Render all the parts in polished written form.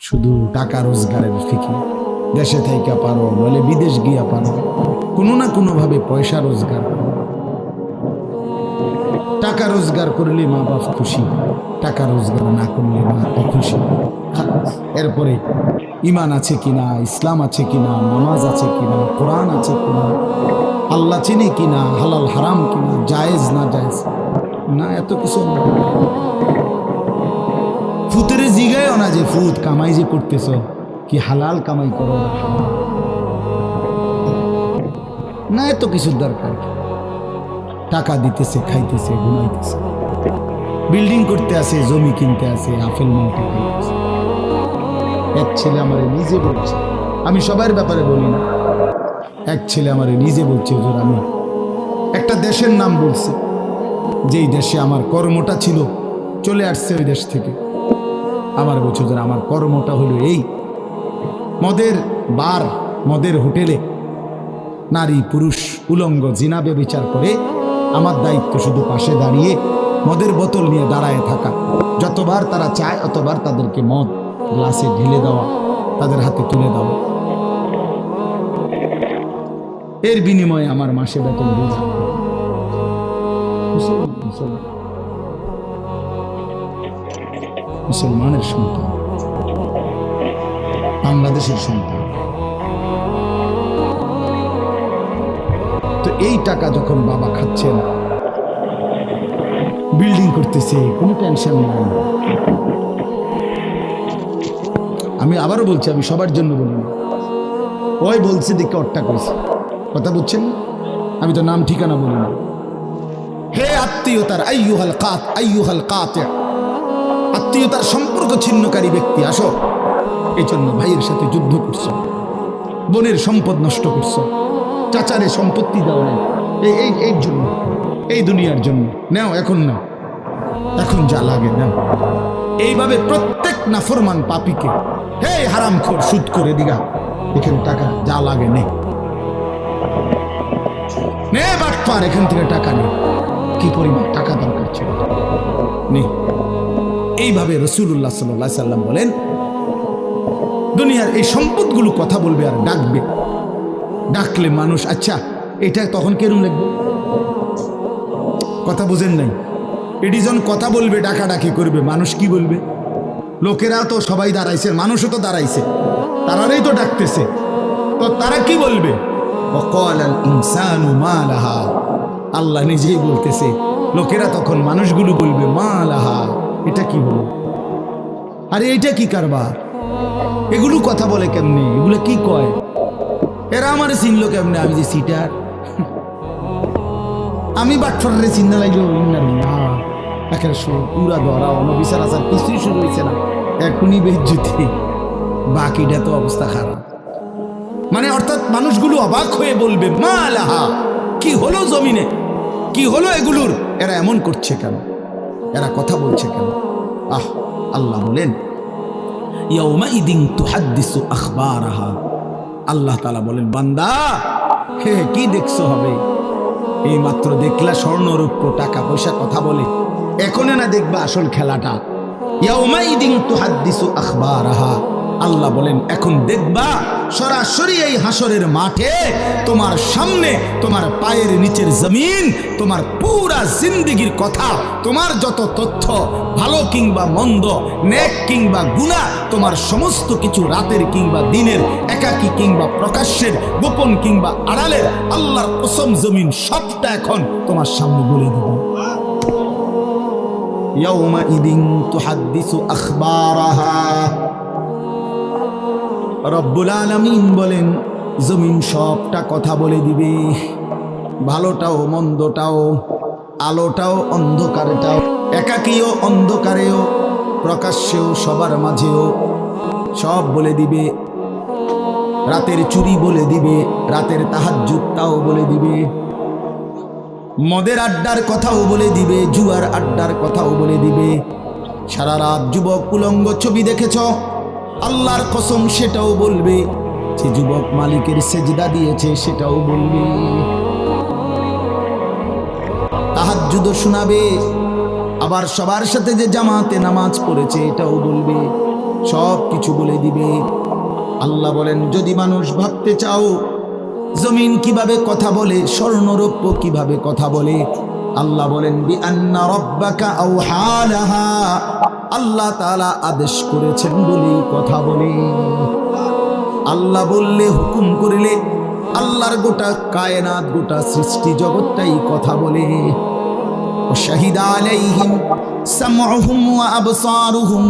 শুধু টাকা রোজগারের ফিকি। দেশে থাইকা পারো বলে বিদেশ গিয়া পারো, কোনো না কোনো ভাবে পয়সা রোজগার করো। টাকা রোজগার করলে মা বাপ খুশি, টাকা রোজগার না করলে মা অখুশি। এরপরে ইমান আছে কিনা, ইসলাম আছে কিনা, নামাজ আছে কিনা, কোরআন আছে কিনা, আল্লাহ চিনি কিনা, হালাল হারাম কিনা, জায়েজ না জায়েজ না, এত কিছু ফুতের জিগায় না যে ফুত কামাই যে করতেছ কি হালাল কামাই করো না, এত কিছুর দরকার। টাকা দিতেছে, খাইতেছে, ঘুমাইতেছে, বিল্ডিং করতে আসে, জমি কিনতে আসে, আপেল মালটা খাইতেছে। এক ছেলে আমারে নিজে বলছে, আমি সবার ব্যাপারে বলি না, এক ছেলে আমারে নিজে বলছে, হুজুর আমি একটা দেশের নাম বলছে, যেই দেশে আমার কর্মটা ছিল, চলে আসছে ওই দেশ থেকে। আমার বলছে হুজুর আমার কর্মটা হলো এই মদের বার, মদের হোটেলে নারী পুরুষ উলঙ্গ জিনা ব্যভিচার করে আমার দায়িত্ব শুধু পাশে দাঁড়িয়ে মদের বোতল নিয়ে দাঁড়ায় থাকা। যতবার তারা চায় অতবার তাদেরকে মদ গ্লাসে ঢেলে দেওয়া, তাদের হাতে তুলে দেওয়া। এর বিনিময়ে আমার মাসে বেতন দিয়ে যাবে। মুসলমানের সন্তান, বাংলাদেশের সন্তান। তো এই টাকা যখন বাবা খাচ্ছেন, বিল্ডিং করতেছে, কোনো টেনশন নাই। আমি আবারও বলছি, আমি সবার জন্য বলি না, ওই বলছে দিকে অট্টা করেছে, কথা বুঝছেন? আমি তো নাম ঠিকানা বলি না। হে আত্মীয়তার আইয়ুহাল কাত, আইয়ুহাল কাতে, আত্মীয়তার সম্পর্ক ছিন্নকারী ব্যক্তি, আসো। এই জন্য ভাইয়ের সাথে যুদ্ধ করছো, বোনের সম্পদ নষ্ট করছো, চাচারে সম্পত্তি দাও না, এই জন্য, এই দুনিয়ার জন্য নাও, এখন না, এখন যা লাগে নাও। এইভাবে প্রত্যেক নাফরমান পাপীকে, হে হারামখোর সুদ করে দিগা, এখানে টাকা যা লাগে নে, নে বাটপার, এখান থেকে টাকা নে, কি পরিমাণ টাকা দরকার ছিল নে। এইভাবে রাসূলুল্লাহ সাল্লাল্লাহু আলাইহি সাল্লাম বলেন, দুনিয়ার এই সম্পদগুলো কথা বলবে আর ডাকবে, ডাকলে মানুষ আচ্ছা এটা তখন কেরম লাগবে? কথা বুঝেন নাই? এডিজন কথা বলবে, ডাকাডাকি করবে, মানুষ কি বলবে? লোকেরা তো সবাই দাঁড়াইছে, মানুষও তো দাঁড়াইছে, তারাই তো ডাকতেছে, তো তারা কি বলবে? ওয়াকালাল ইনসানু মা লাহা, আল্লাহ নিজেই বলতেছে, লোকেরা তখন মানুষগুলো বলবে মা লাহা, এটা কি হলো? আরে এটা কি কারবার? এগুলো কথা বলে কেমনে? এগুলো কি কয়? এরা আমার চিনলো কেমনে? আমি যে সিটার, আমি বাটফারে চিন্তা লাগলো পুরা ধরা অনবিচার আচার কিছুই শুরু হয়েছে না, এখনই বেজ্জতি, বাকিটা তো অবস্থা খারাপ। মানে অর্থাৎ মানুষগুলো অবাক হয়ে বলবে মা লাহা, কি হলো জমিনে, কি হলো এগুলোর? এরা এমন করছে কেন? এরা কথা বলছে কেন? আহ, আল্লাহ বলেন ইয়াউমাইদিন তুহাদ্দিসু আখবারাহা, আল্লাহ তাআলা বলেন বান্দা হে কি দেখছো হবে? এই মাত্র দেখলা স্বর্ণ রূপ্য টাকা পয়সা কথা বলে, এখন না দেখবা আসল খেলাটা। ইয়াউমাইদিন তুহাদ্দিসু আখবারাহা, আল্লাহ বলেন এখন দেখবা সরাসরি এই হাসরের মাঠে তোমার সামনে, তোমার পায়ের নিচের জমিন, তোমার পুরা জিন্দেগির কথা, তোমার যত তথ্য, ভালো কিংবা মন্দ, নেক কিংবা গুনাহ, তোমার সমস্ত কিছু রাতের কিংবা দিনের, একাকী কিংবা প্রকাশ্যের, গোপন কিংবা আড়ালের, আল্লাহর কসম জমিন সবটা এখন তোমার সামনে বলে দেব। ইয়াউমাইদিন তুহাদ্দিসু আখবারাহা, রব্বুল আলামিন বলেন জমিন সবটা কথা বলে দিবে, ভালোটাও মন্দটাও, আলোটাও অন্ধকারটাও, একাকীও অন্ধকারেও, প্রকাশ্যেও সবার মাঝেও সব বলে দিবে। রাতের চুরি বলে দিবে, রাতের তাহাজ্জুদটাও বলে দিবে, মদের আড্ডার কথাও বলে দিবে, জুয়ার আড্ডার কথাও বলে দিবে। সারা রাত যুবক উলঙ্গ ছবি দেখেছ, আল্লাহর কসম সেটাও বলবে। যে যুবক মালিকের সেজদা দিয়েছে সেটাও বলবে। তাহাজ্জুদও শোনাবে, আবার সবার সাথে যে জামাতে নামাজ পড়েছে এটাও বলবে। সব কিছু বলে দিবে। আল্লাহ বলেন, যদি মানুষ ভাবতে চাও জমিন কিভাবে কথা বলে, স্বর্ণরৌপ্য কিভাবে কথা বলে, আল্লাহ বলেন বিআন্না রাব্বাকা আওহা লাহা, আল্লাহ তাআলা আদেশ করেছেন বলেই কথা বলে। আল্লাহ বললে, হুকুম করলে, আল্লাহর গোটা কায়নাত, গোটা সৃষ্টি জগৎটাই কথা বলে। শাহিদা আলাইহিম সামউহুম ওয়া আবসারুহুম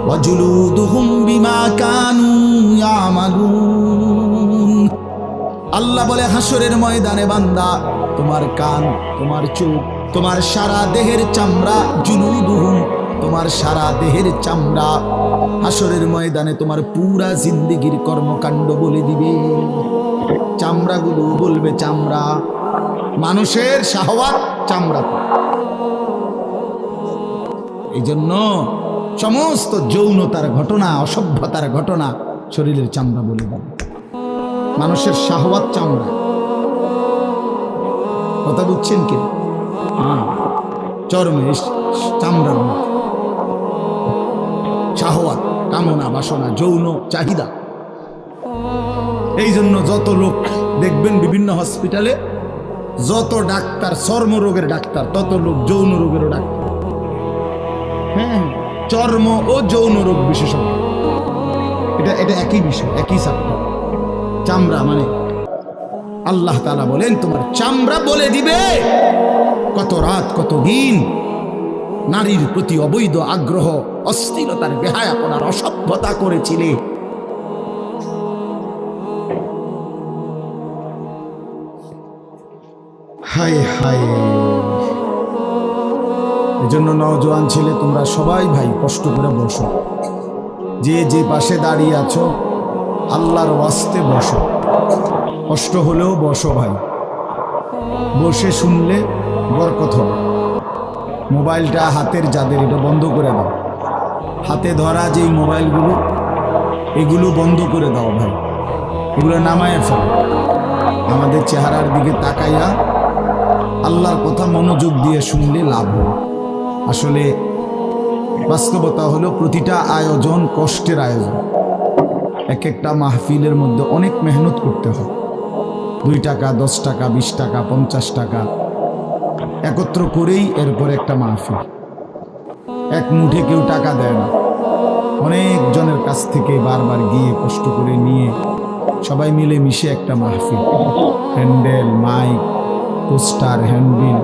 ওয়া জুলুদুহুম বিমা কানু ইয়ামালুন। আল্লাহ বলে, হাসরের ময়দানে বান্দা, তোমার কান, তোমার চোখ, তোমার সারা দেহের চামড়া, জুলুদুহুম, তোমার সারা দেহের চামড়া, হাসরের ময়দানে তোমার পুরা জিন্দেগির কর্মকাণ্ড বলে দিবে। চামড়াগুলো বলবে, চামড়া, মানুষের শাহওয়াত চামড়া। এই জন্য সমস্ত যৌনতার ঘটনা, অসভ্যতার ঘটনা শরীরের চামড়া বলে দেবে। মানুষের শাহওয়াত চামড়া। কথা বুঝছেন কি? চর্মে, চামড়ার মধ্যে শাহওয়াত, কামনা, বাসনা, যৌন চাহিদা। এই জন্য যত লোক দেখবেন বিভিন্ন হসপিটালে, যত ডাক্তার চর্মরোগের ডাক্তার, তত লোক যৌন রোগেরও ডাক্তার। হ্যাঁ, চর্ম ও যৌন রোগ বিশেষজ্ঞ, এটা একই বিষয়, একই সাবজেক্ট। চামড়া মানে আল্লাহ তাআলা বলেন, তোমার চামড়া বলে দিবে কত রাত, কত দিন নারীর প্রতি অবৈধ আগ্রহ, অস্থিরতার, বেহায়াপনার, অসভ্যতা করেছিলে। হায় হায়। এজন্য নওজোয়ান ছেলে, তোমরা সবাই ভাই কষ্ট করে বসো, যে যে পাশে দাঁড়িয়ে আছো আল্লাহর ওয়াস্তে বসো, কষ্ট হলেও বসো ভাই, বসে শুনলে বরকত হবে। মোবাইলটা হাতের যাদের, এটা বন্ধ করে দাও। হাতে ধরা যেই মোবাইলগুলো, এগুলো বন্ধ করে দাও ভাই, এগুলো নামায় ফেলো। আমাদের চেহারার দিকে তাকাইয়া আল্লাহর কথা মনোযোগ দিয়ে শুনলে লাভ হবে। আসলে বাস্তবতা হলো, প্রতিটা আয়োজন কষ্টের আয়োজন। এক একটা মাহফিলের মধ্যে অনেক মেহনত করতে হয়। 2 টাকা, 10 টাকা, 20 টাকা, 50 টাকা একত্র করেই এরপর একটা মাহফিল। এক মুঠে কেউ টাকা দেয় না, অনেক জনের কাছ থেকে বারবার গিয়ে কষ্ট করে নিয়ে সবাই মিলে মিশে একটা মাহফিল। হ্যান্ডেল, মাইক, পোস্টার, হ্যান্ডবিল,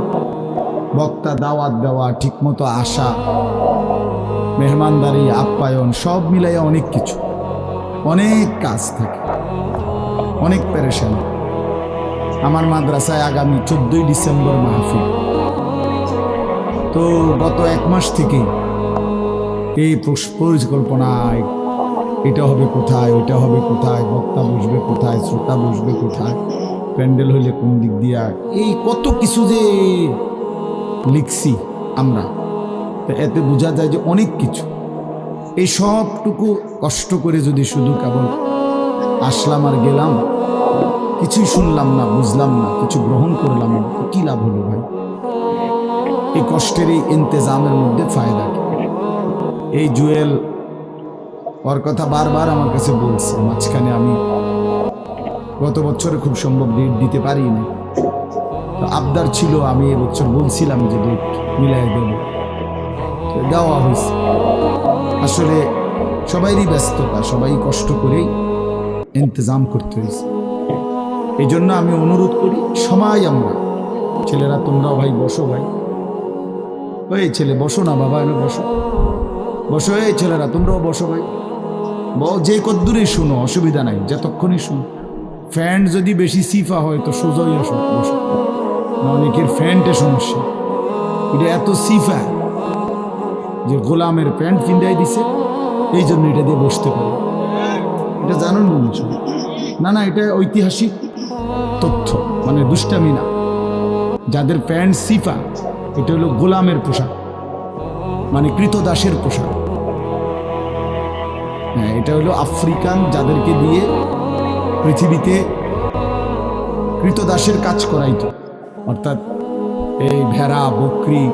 বক্তা, দাওয়াত দেওয়া, ঠিকমতো আসা, মেহমানদারি, আপ্যায়ন, সব মিলাইয়া অনেক কিছু, অনেক কাজ থাকে, অনেক পেরেশান। আমার মাদ্রাসায় আগামী 14ই ডিসেম্বর মাহফিল। তো গত 1 মাস থেকে এই পরিকল্পনায়, এটা হবে কোথায়, ওইটা হবে কোথায়, বক্তা বসবে কোথায়, শ্রোতা বসবে কোথায়, প্যান্ডেল হইলে কোন দিক দিয়া, এই কত কিছু যে লিখছি আমরা, তো এতে বোঝা যায় যে অনেক কিছু। এই সবটুকু কষ্ট করে যদি শুধু কেবল আসলাম আর গেলাম, কিছুই শুনলাম না, বুঝলাম না, কিছু গ্রহণ করলাম না, কি লাভ হলো ভাই? এই কষ্টের এই ইন্তেজামের মধ্যে ফায়দা কি? এই জুয়েল, ওর কথা বারবার আমার কাছে বলছে। মাঝখানে আমি গত বছরে খুব সম্ভব ডেট দিতে পারি না, তো আবদার ছিল, আমি এবছর বলছিলাম যে ডেট মিলাই দেব, দেওয়া হয়েছে। আসলে সবাইরই ব্যস্ততা, সবাই কষ্ট করেই ইন্তজাম করতে হয়েছে। এই জন্য আমি অনুরোধ করি, সবাই আমরা ছেলেরা, তোমরাও ভাই বসো ভাই, ওই ছেলে বসো না বাবা, এনে বসো, বসো। এই ছেলেরা তোমরাও বসো ভাই, যে কদ্দুরই শুনো, অসুবিধা নাই, যতক্ষণই শুনো। ফ্যান্ট যদি বেশি সিফা হয় তো সোজাই আসো, বসো। অনেকের ফ্যান্টে সমস্যা, এটা এত সিফা যে গোলামের প্যান্ট ফিন্দাই দিছে, এই জন্য এটা দিয়ে বসতে পারে। এটা জানুন না? না, এটা ঐতিহাসিক তথ্য, মানে দুষ্টামি না। যাদের প্যান্ট সিফা, এটা হলো গোলামের পোশাক, মানে কৃতদাসের পোশাক। হ্যাঁ, এটা হলো আফ্রিকান, যাদেরকে দিয়ে পৃথিবীতে কৃতদাসের কাজ করাইতো, অর্থাৎ এই ভেড়া, বকরি,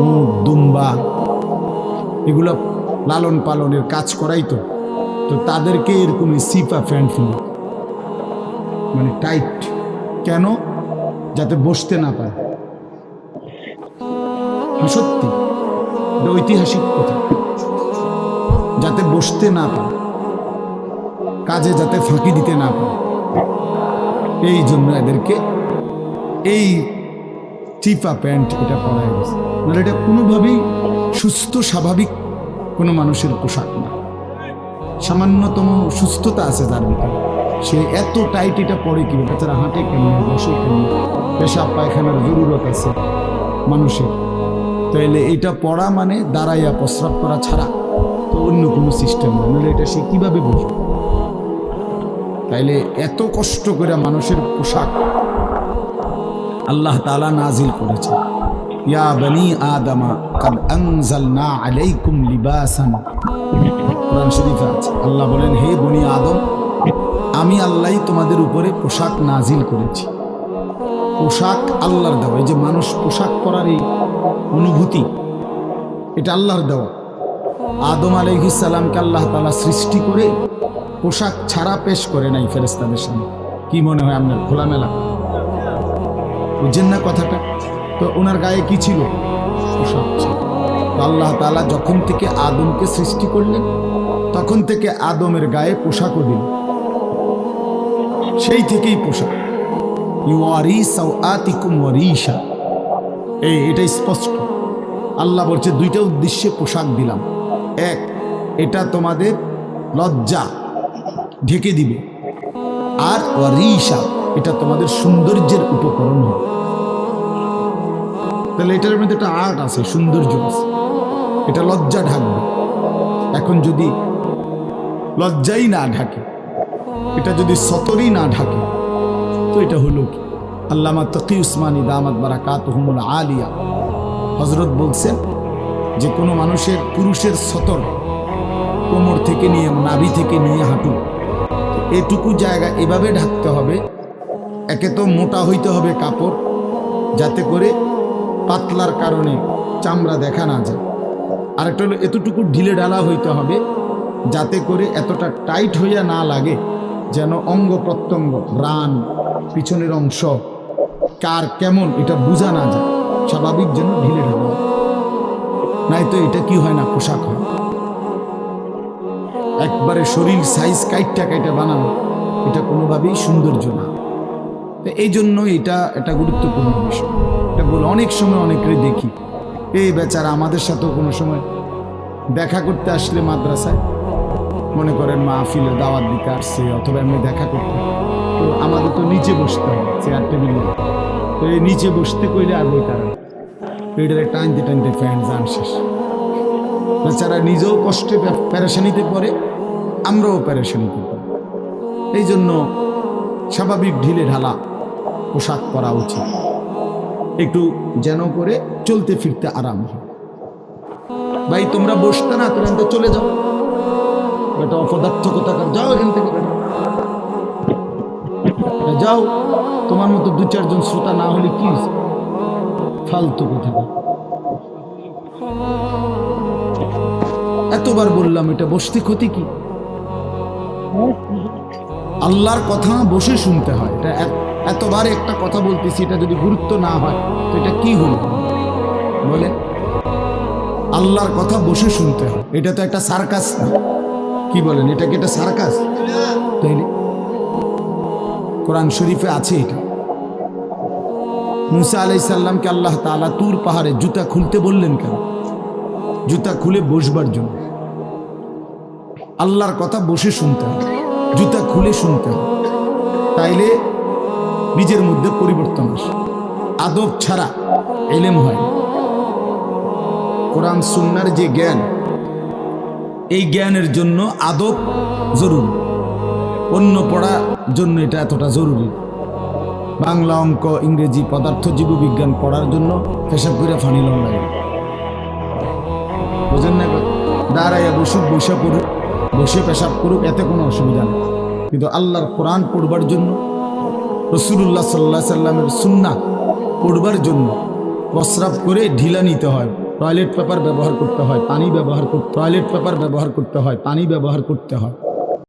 উট, দুম্বা, এগুলো লালন পালনের কাজ করাই তো, তো তাদেরকে এরকম সিফা প্যান্ট ফিল মানে টাইট, কেন? যাতে বসতে না পারে। সত্যি এটা ঐতিহাসিক কথা, যাতে বসতে না পারে, কাজে যাতে ফাঁকি দিতে না পারে, এই জন্য এদেরকে এই চিপা প্যান্ট এটা পরায় গেছে। মানে এটা কোনোভাবেই সুস্থ স্বাভাবিক কোনো মানুষের পোশাক না। সামান্যতম সুস্থতা আছে যার ভিতরে, সে এত টাইট এটা পরে কি বেচারা হাঁটে কেমন, বসে কেমন, পেশাব পায়খানার জরুরত আছে মানুষের, তাইলে এটা পড়া মানে দাঁড়াইয়া প্রস্রাব করা ছাড়া তো অন্য কোনো সিস্টেম নেই, নাহলে এটা সে কীভাবে বুঝবে? তাইলে এত কষ্ট করে মানুষের পোশাক আল্লাহ তাআলা নাজিল করেছে। ইয়া বনি আদমা কাদ আনজালনা আলাইকুম লিবাসান, কোরআন শরীফে আছে। আল্লাহ বলেন, হে বনি আদম, আমি আল্লাহই তোমাদের উপরে পোশাক নাজিল করেছি। পোশাক আল্লাহর দেওয়া। এই যে মানুষ পোশাক পরার এই অনুভূতি, এটা আল্লাহর দেওয়া। আদম আলাইহিস সালামকে আল্লাহ তাআলা সৃষ্টি করে পোশাক ছাড়া পেশ করে নাই ফেরেশতাদের সামনে। কি মনে হয় আপনার? খোলামেলা, বুঝছেন না কথাটা? তো ওনার গায়ে কি ছিল? পোশাক ছিল। তো আল্লাহ তাআলা যখন থেকে আদমকে সৃষ্টি করলেন, তখন থেকে আদমের গায়ে পোশাকও দিল, সেই থেকেই পোশাক। ইউয়ারি সাওআতিকুম ওয়ারিশা, এটা স্পষ্ট। আল্লাহ বলছে দুইটা উদ্দেশ্যে পোশাক দিলাম। এক, এটা তোমাদের লজ্জা ঢেকে দিবে, আর ওয়ারিশা, এটা তোমাদের সৌন্দর্যের উপকরণ হবে। তাহলে এটার মধ্যে একটা আর্ট আছে, সৌন্দর্য আছে। এটা লজ্জা ঢাকবে। এখন যদি লজ্জাই না ঢাকে, এটা যদি সতরই না ঢাকে, তো এটা হলো কি? আল্লামা তকি উসমানী দামাত বারাকাতুহুমুল আলিয়া হযরত বলছেন যে কোনো মানুষের, পুরুষের সতর কোমর থেকে নিয়ে, নাভি থেকে নিয়ে হাঁটু, এটুকু জায়গা এভাবে ঢাকতে হবে। একে তো মোটা হইতে হবে কাপড়, যাতে করে পাতলার কারণে চামড়া দেখা না যায়। আরেকটা হলো এতটুকু ঢিলে ঢালা হইতে হবে, যাতে করে এতটা টাইট হইয়া না লাগে, যেন অঙ্গ প্রত্যঙ্গ, রান, পিছনের অংশ কার কেমন এটা বোঝা না যায়। স্বাভাবিক যেন ঢিলে ঢালা, নাই তো এটা কি হয় না, পোশাক হয়। একবারে শরীর সাইজ কাইটটা কাইটা বানানো, এটা কোনোভাবেই সৌন্দর্য না। এই জন্য এটা গুরুত্বপূর্ণ বিষয়। এটা বলে অনেক সময় অনেকেরই দেখি, এই বেচারা আমাদের সাথেও কোনো সময় দেখা করতে আসলে মাদ্রাসায়, মনে করেন মাহফিলে দাওয়াত দিতে আসছে অথবা এমনি দেখা করতে, তো আমাদের তো নিচে বসতে হয় চেয়ার টেবিলে। তো এই নিচে বসতে কইলে আর বই তারা পেটের টানতে টানতে ফ্যান যান শেষ। বেচারা নিজেও কষ্টে প্যারেশানিতে পড়ে, আমরাও প্যারেশানিতে পড়ি। এই জন্য স্বাভাবিক ঢিলে ঢালা পোশাক পরা উচিত, একটু যেন করে চলতে ফিরতে আরাম হয়। ভাই তোমরা বসতে না, তোমরা তো চলে যাও, এটা অপদার্থকতাকার, যাও এখান থেকে, যাও। তোমার মতো দু চারজন শ্রোতা না হলে কি ফালতু কথা। এতবার বললাম, এটা বসতে ক্ষতি কি? আল্লাহর কথা বসে শুনতে হয়। এটা এতবার একটা কথা বলতেছি, এটা যদি গুরুত্ব না হয় তো এটা কি হলো বলে? আল্লাহর কথা বসে শুনতে হয়, এটা তো একটা সার্কাস না। কি বলেন, এটা কি একটা সার্কাস? তাইলে কোরআন শরীফে আছে এটা। মুসা আলাইহিস সালামকে আল্লাহ তাআলা তুর পাহাড়ে জুতা খুলতে বললেন কেন? জুতা খুলে বসবার জন্য। আল্লাহর কথা বসে শুনতে হয়, জুতা খুলে শুনতে হয়, তাইলে নিজের মধ্যে পরিবর্তন আসে। আদব ছাড়া ইলম হয় না। কোরআন সুন্নাহর যে জ্ঞান, এই জ্ঞানের জন্য আদব জরুরি। অন্য পড়ার জন্য এটা এতটা জরুরি। বাংলা, অঙ্ক, ইংরেজি, পদার্থ, জীববিজ্ঞান পড়ার জন্য পেশাব করে ফানি লন লাগে, বুঝেন না? দাঁড়াইয়া বসুক, বসে পড়ুক, বসে পেশাব করুক, এতে কোনো অসুবিধা নেই। কিন্তু আল্লাহর কোরআন পড়বার জন্য, রাসূলুল্লাহ সাল্লাল্লাহু আলাইহি সাল্লামের সুন্নাহ পড়বার জন্য প্রস্রাব করে ঢিলা নিতে হয়, টয়লেট পেপার ব্যবহার করতে হয়, পানি ব্যবহার করতে, টয়লেট পেপার ব্যবহার করতে হয়, পানি ব্যবহার করতে হয়।